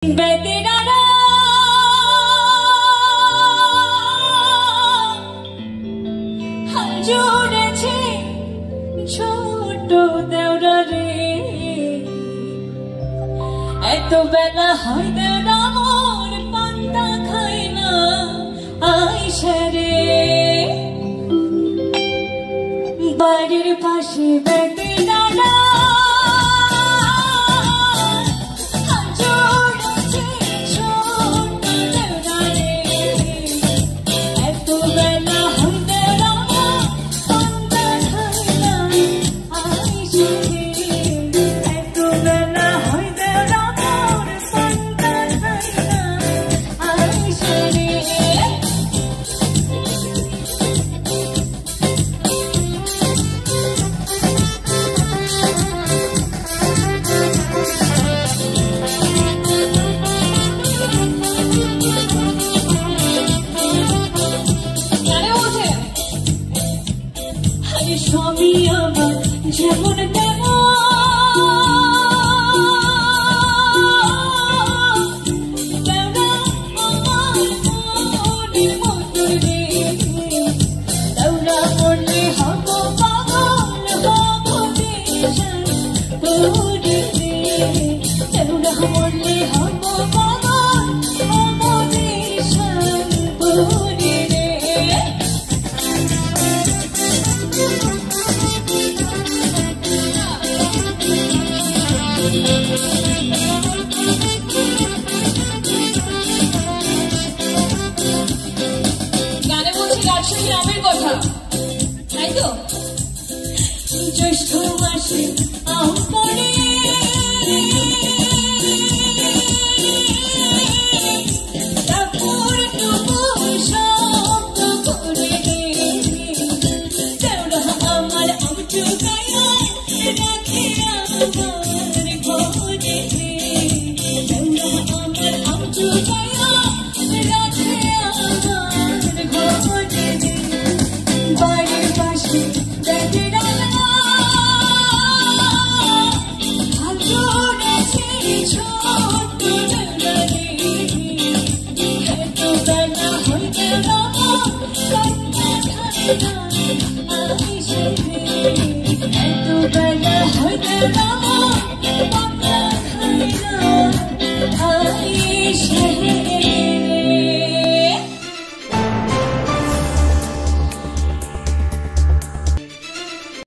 বেদিনারা হাল জুড়েছে ছোট দেওরা রে, এত বেলা হয় দেওরা মোর পান্তা খায় না আইসা রে। বাড়ির পাশে বেদিনারা স্বামী আমার যেমন গানে বলছি রাজশাহী গ্রামের কথা, তাই তো? জ্যৈষ্ঠ মাসে আম পড়ে I